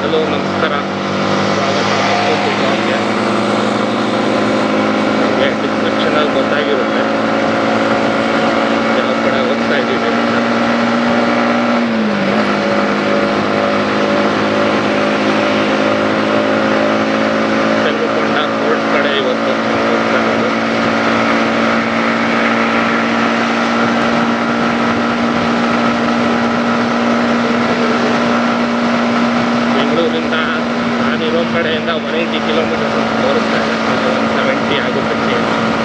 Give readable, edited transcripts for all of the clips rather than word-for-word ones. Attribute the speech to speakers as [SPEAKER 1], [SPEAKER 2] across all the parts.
[SPEAKER 1] Hello ನಮಸ್ಕಾರ, ಸ್ವಾಗತ ಮತ್ತೊಂದು ಬ್ಲಾಗ್ಗೆ. ನಿಮಗೆ ಡಿಸ್ಕ್ರಿಪ್ಷನಲ್ಲಿ ಗೊತ್ತಾಗಿರುತ್ತೆ ಯಾವ ಕಡೆ ಹೋಗ್ತಾ ಇದ್ದೀವಿ ಅಂತ. ಪೆನ್ನುಕೊಂಡ ಫೋರ್ಟ್ ಕಡೆ ಇವತ್ತು ಹೋಗ್ತಾ ಇರೋದು. ಬೆಂಗಳೂರಿಂದ ನಾನಿರೋ ಕಡೆಯಿಂದ 180 ಕಿಲೋಮೀಟರ್ಸ್ ತೋರಿಸ್ತಾ ಇದೆ. 170 ಆಗುತ್ತೆ. 3.5 months.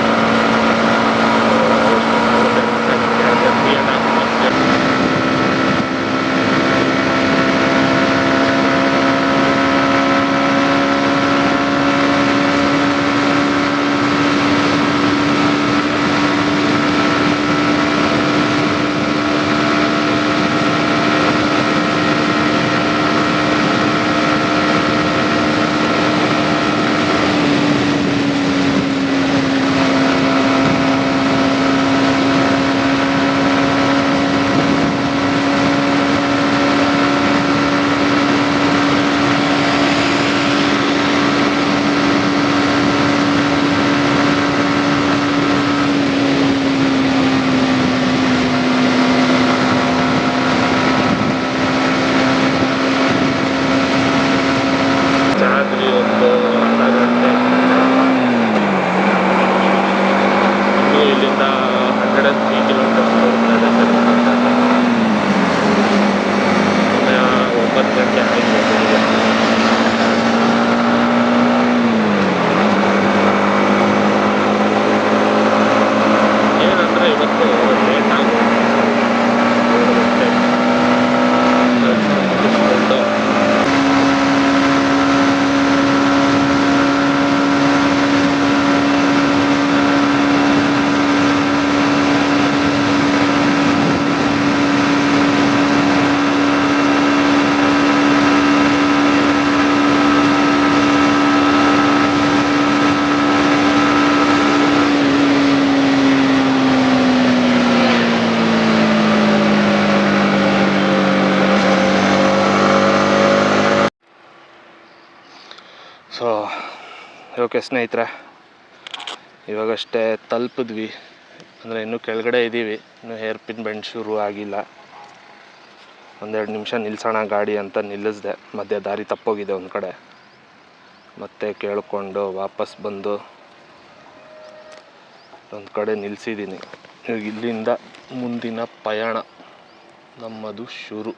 [SPEAKER 1] ಒಂದು ಅರ್ಧ ಗಂಟೆ ಇನ್ನೂ ಇಲ್ಲಿಂದ 103 ಕಿಲೋಮೀಟರ್ಸ್ ಹೋಗ್ತಾ ಇದೆ. ಸಮಯ 9 ಗಂಟೆ ಆಯಿತು. ಏನಂದರೆ ಇವತ್ತು ಲೇಟ್ ಆಗುತ್ತೆ. 7 ಗಂಟೆ ಕೆಲಸ ಮುಗಿಸ್ಕೊಂಡು ಓಕೆ ಸ್ನೇಹಿತರೆ, ಇವಾಗಷ್ಟೇ ತಲುಪಿದ್ವಿ. ಅಂದರೆ ಇನ್ನೂ ಕೆಳಗಡೆ ಇದ್ದೀವಿ, ಇನ್ನೂ ಹೇರ್ಪಿನ್ ಬೆಂಡ್ ಶುರು ಆಗಿಲ್ಲ. 1-2 ನಿಮಿಷ ನಿಲ್ಲಿಸೋಣ ಗಾಡಿ ಅಂತ ನಿಲ್ಲಿಸಿದೆ. ಮಧ್ಯೆ ದಾರಿ ತಪ್ಪೋಗಿದೆ ಒಂದು ಕಡೆ. ಮತ್ತೆ ಕೇಳಿಕೊಂಡು ವಾಪಸ್ ಬಂದು ಒಂದು ಕಡೆ ನಿಲ್ಲಿಸಿದ್ದೀನಿ. ಇವಾಗ ಇಲ್ಲಿಂದ ಮುಂದಿನ ಪಯಣ ನಮ್ಮದು ಶುರು.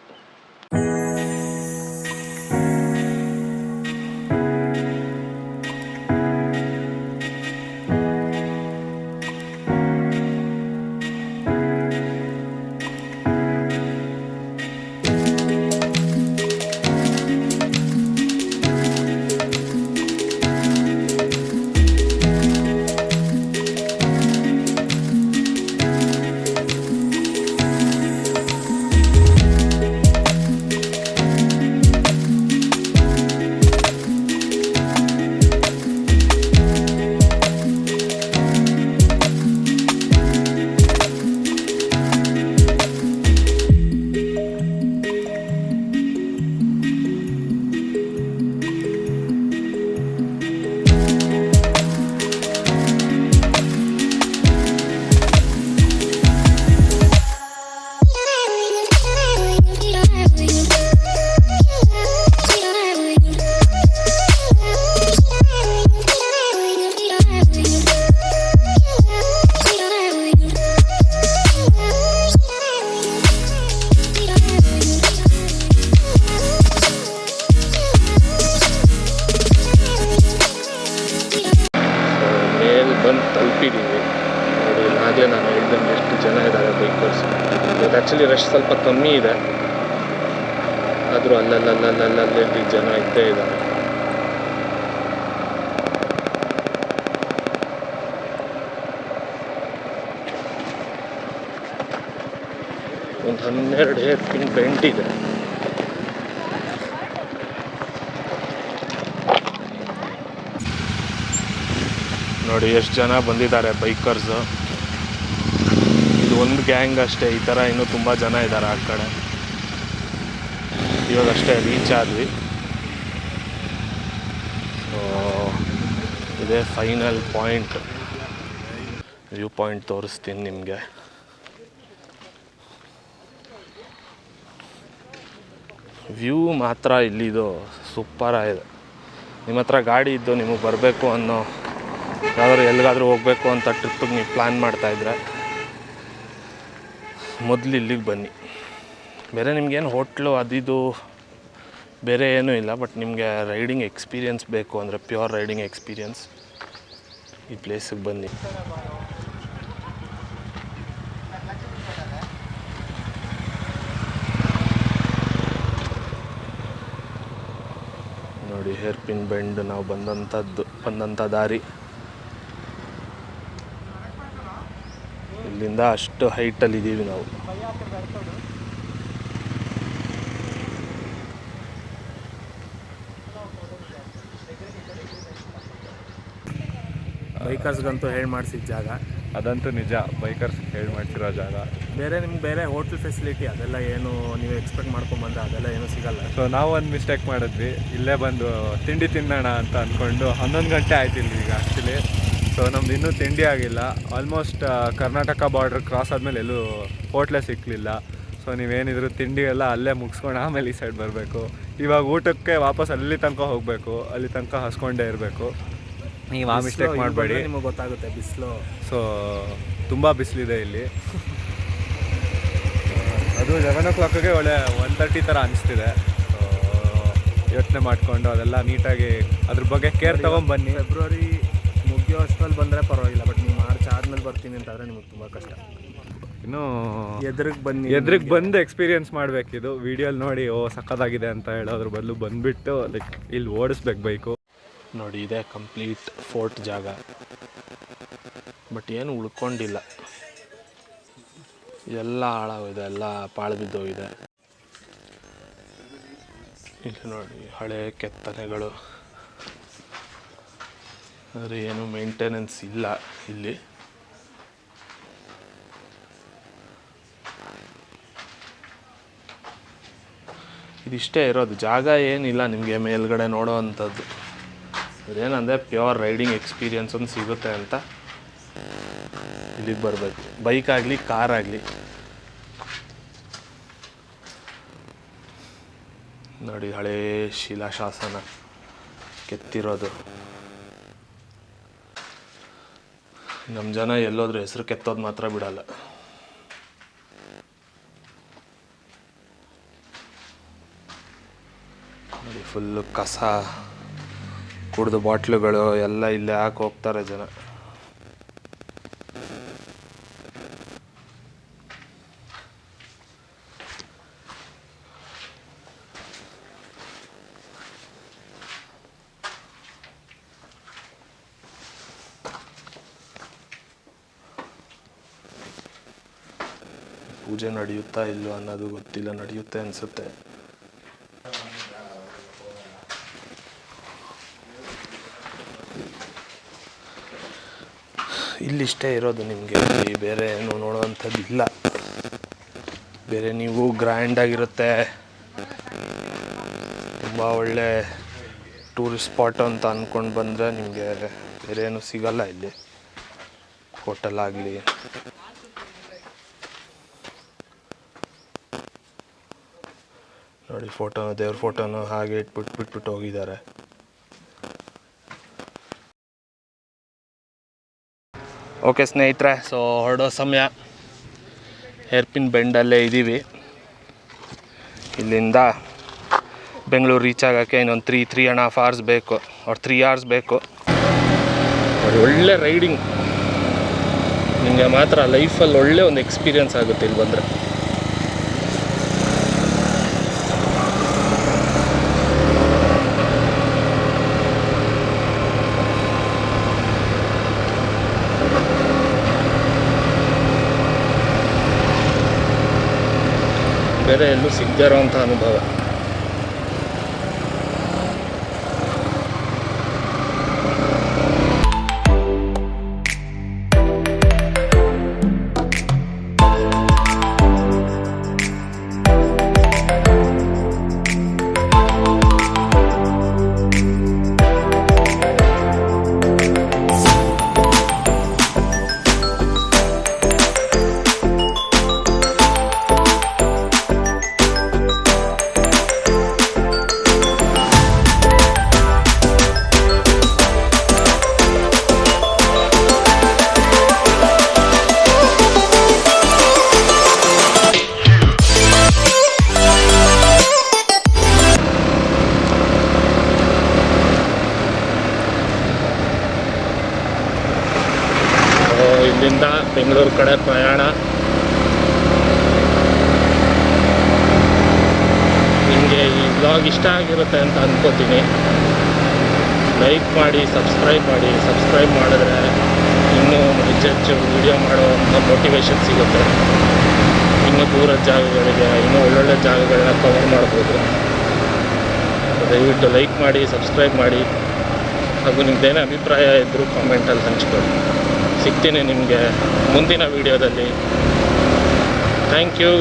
[SPEAKER 1] ಬಂದು ತಲುಪಿದ್ದೀವಿ ನೋಡಿ. ಆಗಲೇ ನಾನು ಹೇಳ್ದಂಗೆ ಎಷ್ಟು ಜನ ಇದ್ದಾರೆ ಬೈಕರ್ಸ್. ಇವತ್ತು ಆ್ಯಕ್ಚುಲಿ ರಶ್ ಸ್ವಲ್ಪ ಕಮ್ಮಿ ಇದೆ, ಆದರೂ ಅಲ್ಲಲ್ಲಿ ಜನ ಇದ್ದೇ ಇದ್ದಾರೆ. ಒಂದು 12 ಹೇರ್ಪಿನ್ ಬೆಂಡ್ ಇದೆ. ನೋಡಿ ಎಷ್ಟು ಜನ ಬಂದಿದ್ದಾರೆ ಬೈಕರ್ಸು. ಇದು ಒಂದು ಗ್ಯಾಂಗ್ ಅಷ್ಟೇ, ಈ ಥರ ಇನ್ನೂ ತುಂಬ ಜನ ಇದ್ದಾರೆ ಆ ಕಡೆ. ಇವಾಗಷ್ಟೇ ರೀಚ್ ಆದ್ವಿ. ಇದೇ ಫೈನಲ್ ಪಾಯಿಂಟ್. ವ್ಯೂ ಪಾಯಿಂಟ್ ತೋರಿಸ್ತೀನಿ ನಿಮಗೆ. ವ್ಯೂ ಮಾತ್ರ ಇಲ್ಲಿದು ಸೂಪರಾಗಿದೆ. ನಿಮ್ಮ ಹತ್ರ ಗಾಡಿ ಇದ್ದು ನಿಮಗೆ ಬರಬೇಕು ಅನ್ನೋ, ಯಾವ್ದಾದ್ರು ಎಲ್ಲಿಗಾದ್ರೂ ಹೋಗಬೇಕು ಅಂತ ಟ್ರಿಪ್ಪಿಗೆ ನೀವು ಪ್ಲ್ಯಾನ್ ಮಾಡ್ತಾಯಿದ್ರೆ ಮೊದಲು ಇಲ್ಲಿಗೆ ಬನ್ನಿ. ಬೇರೆ ನಿಮಗೇನು ಹೋಟ್ಲು ಅದಿದು ಬೇರೆ ಏನೂ ಇಲ್ಲ, ಬಟ್ ನಿಮಗೆ ರೈಡಿಂಗ್ ಎಕ್ಸ್ಪೀರಿಯನ್ಸ್ ಬೇಕು ಅಂದರೆ, ಪ್ಯೂರ್ ರೈಡಿಂಗ್ ಎಕ್ಸ್ಪೀರಿಯನ್ಸ್, ಈ ಪ್ಲೇಸಿಗೆ ಬನ್ನಿ. ನೋಡಿ ಹೇರ್ಪಿನ್ ಬೆಂಡ್ ನಾವು ಬಂದಂಥ ದಾರಿ. ಇಲ್ಲಿಂದ ಅಷ್ಟು ಹೈಟಲ್ಲಿ ಇದ್ದೀವಿ ನಾವು. ಬೈಕರ್ಸ್ಗಂತೂ ಹೇಳಿ ಮಾಡಿಸಿದ ಜಾಗ
[SPEAKER 2] ಅದಂತೂ ನಿಜ. ಬೈಕರ್ಸ್ ಹೇಳಿ ಮಾಡ್ತಿರೋ ಜಾಗ.
[SPEAKER 1] ನಿಮ್ಗೆ ಬೇರೆ ಹೋಟ್ಲ್ ಫೆಸಿಲಿಟಿ ಅದೆಲ್ಲ ಏನು ನೀವು ಎಕ್ಸ್ಪೆಕ್ಟ್ ಮಾಡ್ಕೊಂಬಂದ್ರೆ ಅದೆಲ್ಲ ಏನೂ ಸಿಗಲ್ಲ.
[SPEAKER 2] ಸೊ ನಾವು ಒಂದು ಮಿಸ್ಟೇಕ್ ಮಾಡಿದ್ವಿ. ಇಲ್ಲೇ ಬಂದು ತಿಂಡಿ ತಿನ್ನೋಣ ಅಂತ ಅಂದ್ಕೊಂಡು 11 ಗಂಟೆ ಆಯ್ತು ಇಲ್ಲಿ ಈಗ ಆ್ಯಕ್ಚುಲಿ. ಸೊ ನಮ್ದು ಇನ್ನೂ ತಿಂಡಿ ಆಗಿಲ್ಲ. ಆಲ್ಮೋಸ್ಟ್ ಕರ್ನಾಟಕ ಬಾರ್ಡ್ರ್ ಕ್ರಾಸ್ ಆದಮೇಲೆ ಎಲ್ಲೂ ಹೋಟ್ಲೇ ಸಿಕ್ಕಲಿಲ್ಲ. ಸೊ ನೀವೇನಿದ್ರು ತಿಂಡಿ ಎಲ್ಲ ಅಲ್ಲೇ ಮುಗಿಸ್ಕೊಂಡು ಆಮೇಲೆ ಈ ಸೈಡ್ ಬರಬೇಕು. ಇವಾಗ ಊಟಕ್ಕೆ ವಾಪಸ್ ಅಲ್ಲಿ ತನಕ ಹೋಗಬೇಕು, ಅಲ್ಲಿ ತನಕ ಹಸ್ಕೊಂಡೇ ಇರಬೇಕು. ನೀವು ಆ ಮಿಸ್ಟೇಕ್ ಮಾಡಬೇಡಿ,
[SPEAKER 1] ನಿಮಗೆ ಗೊತ್ತಾಗುತ್ತೆ ಬಿಸಿಲು.
[SPEAKER 2] ಸೊ ತುಂಬ ಬಿಸಿಲಿದೆ ಇಲ್ಲಿ. ಅದು 11 o'clockಗೆ ಒಳ್ಳೆ 1:30 ಥರ ಅನಿಸ್ತಿದೆ. ಸೊ ಯೋಚನೆ ಮಾಡಿಕೊಂಡು ಅದೆಲ್ಲ ನೀಟಾಗಿ ಅದ್ರ ಬಗ್ಗೆ ಕೇರ್ ತೊಗೊಂಬನ್ನಿ.
[SPEAKER 1] ಫೆಬ್ರವರಿ ಮುಗಿಯೋ ಅಷ್ಟರಲ್ಲಿ ಬಂದರೆ ಪರವಾಗಿಲ್ಲ, ಬಟ್ ನೀವು ಮಾರ್ಚ್ ಆದಮೇಲೆ ಬರ್ತೀನಿ ಅಂತಂದರೆ ನಿಮಗೆ ತುಂಬ ಕಷ್ಟ.
[SPEAKER 2] ಇನ್ನೂ
[SPEAKER 1] ಎದುರಿಗೆ
[SPEAKER 2] ಬಂದು ಎಕ್ಸ್ಪೀರಿಯೆನ್ಸ್ ಮಾಡಬೇಕಿದು. ವೀಡಿಯೋಲಿ ನೋಡಿ ಸಕ್ಕತ್ತಾಗಿದೆ ಅಂತ ಹೇಳೋದ್ರ ಬದಲು ಬಂದುಬಿಟ್ಟು ಲೈಕ್ ಇಲ್ಲಿ ಓಡಿಸ್ಬೇಕು ಬೈಕು.
[SPEAKER 1] ನೋಡಿ ಇದೆ ಕಂಪ್ಲೀಟ್ ಫೋರ್ಟ್ ಜಾಗ, ಬಟ್ ಏನು ಉಳ್ಕೊಂಡಿಲ್ಲ. ಎಲ್ಲ ಹಾಳಾಗೋಗಿದೆ, ಎಲ್ಲ ಪಾಳು ಬಿದ್ದೋಗಿದೆ. ಇಲ್ಲಿ ನೋಡಿ ಹಳೆ ಕೆತ್ತನೆಗಳು, ಆದರೆ ಏನು ಮೇಂಟೆನೆನ್ಸ್ ಇಲ್ಲ ಇಲ್ಲಿ. ಇದಿಷ್ಟೇ ಇರೋದು ಜಾಗ, ಏನಿಲ್ಲ ನಿಮಗೆ ಮೇಲ್ಗಡೆ ನೋಡೋ ಅಂಥದ್ದು. ಅದೇನಂದರೆ ಪ್ಯೂರ್ ರೈಡಿಂಗ್ ಎಕ್ಸ್ಪೀರಿಯನ್ಸ್ ಒಂದು ಸಿಗುತ್ತೆ ಅಂತ ಇಲ್ಲಿಗೆ ಬರಬೇಕು. ಬೈಕ್ ಆಗಲಿ ಕಾರ್ ಆಗಲಿ. ನೋಡಿ ಹಳೇ ಶಿಲಾಶಾಸನ ಕೆತ್ತಿರೋದು. ನಮ್ಮ ಜನ ಎಲ್ಲೋದ್ರೂ ಹೆಸರು ಕೆತ್ತೋದು ಮಾತ್ರ ಬಿಡಲ್ಲ. ನೋಡಿ ಫುಲ್ಲು ಕಸ, ಕುಡಿದು ಬಾಟ್ಲುಗಳು ಎಲ್ಲ ಇಲ್ಲೇ ಹಾಕಿ ಹೋಗ್ತಾರೆ ಜನ. ಪೂಜೆ ನಡೆಯುತ್ತಾ ಇಲ್ಲೋ ಅನ್ನೋದು ಗೊತ್ತಿಲ್ಲ, ನಡೆಯುತ್ತೆ ಅನಿಸುತ್ತೆ. ಇಲ್ಲಿಷ್ಟೇ ಇರೋದು ನಿಮಗೆ, ಬೇರೆ ಏನು ನೋಡೋವಂಥದ್ದು ಇಲ್ಲ. ಬೇರೆ ನೀವು ಗ್ರ್ಯಾಂಡಾಗಿರುತ್ತೆ, ತುಂಬ ಒಳ್ಳೆ ಟೂರಿಸ್ಟ್ ಸ್ಪಾಟ್ ಅಂತ ಅಂದ್ಕೊಂಡು ಬಂದರೆ ನಿಮಗೆ ಬೇರೆ ಏನು ಸಿಗಲ್ಲ ಇಲ್ಲಿ. ಹೋಟೆಲ್ ಆಗಲಿ, ನೋಡಿ ದೇವ್ರ ಫೋಟೋನು ಹಾಗೆ ಬಿಟ್ಬಿಟ್ಟು ಹೋಗಿದ್ದಾರೆ. ಓಕೆ ಸ್ನೇಹಿತರೆ, ಸೊ ಹೊರಡೋ ಸಮಯ. ಹೇರ್ಪಿನ್ ಬೆಂಡಲ್ಲೇ ಇದ್ದೀವಿ. ಇಲ್ಲಿಂದ ಬೆಂಗಳೂರು ರೀಚ್ ಆಗೋಕ್ಕೆ ಇನ್ನೊಂದು 3.5 hours ಬೇಕು, 3 hours ಬೇಕು. ಒಳ್ಳೆ ರೈಡಿಂಗ್, ನಿಮಗೆ ಮಾತ್ರ ಲೈಫಲ್ಲಿ ಒಳ್ಳೆ ಒಂದು ಎಕ್ಸ್ಪೀರಿಯನ್ಸ್ ಆಗುತ್ತೆ ಇಲ್ಲಿ ಬಂದರೆ. ಬೇರೆ ಎಲ್ಲೂ ಸಿಗದೇ ಇರೋವಂಥ ಅನುಭವ. ಬೆಂಗಳೂರು ಕಡೆ ಪ್ರಯಾಣ. ನಿಮಗೆ ಈ ವ್ಲಾಗ್ ಇಷ್ಟ ಆಗಿರುತ್ತೆ ಅಂತ ಅಂದ್ಕೋತೀನಿ. ಲೈಕ್ ಮಾಡಿ, ಸಬ್ಸ್ಕ್ರೈಬ್ ಮಾಡಿದ್ರೆ ಇನ್ನೂ ಹೆಚ್ಚೆಚ್ಚು ವೀಡಿಯೋ ಮಾಡೋವಂಥ ಮೋಟಿವೇಶನ್ ಸಿಗುತ್ತೆ. ಇನ್ನೂ ದೂರದ ಜಾಗಗಳಿಗೆ, ಇನ್ನೂ ಒಳ್ಳೊಳ್ಳೆ ಜಾಗಗಳನ್ನ ಕವರ್ ಮಾಡ್ಬೋದು. ದಯವಿಟ್ಟು ಲೈಕ್ ಮಾಡಿ, ಸಬ್ಸ್ಕ್ರೈಬ್ ಮಾಡಿ, ಹಾಗೂ ನಿಮ್ಮದೇನೇ ಅಭಿಪ್ರಾಯ ಇದ್ದರೂ ಕಾಮೆಂಟಲ್ಲಿ ಹಂಚ್ಕೊಳ್ಳಿ. ಸಿಗ್ತೀನಿ ನಿಮಗೆ ಮುಂದಿನ ವೀಡಿಯೋದಲ್ಲಿ. Thank you.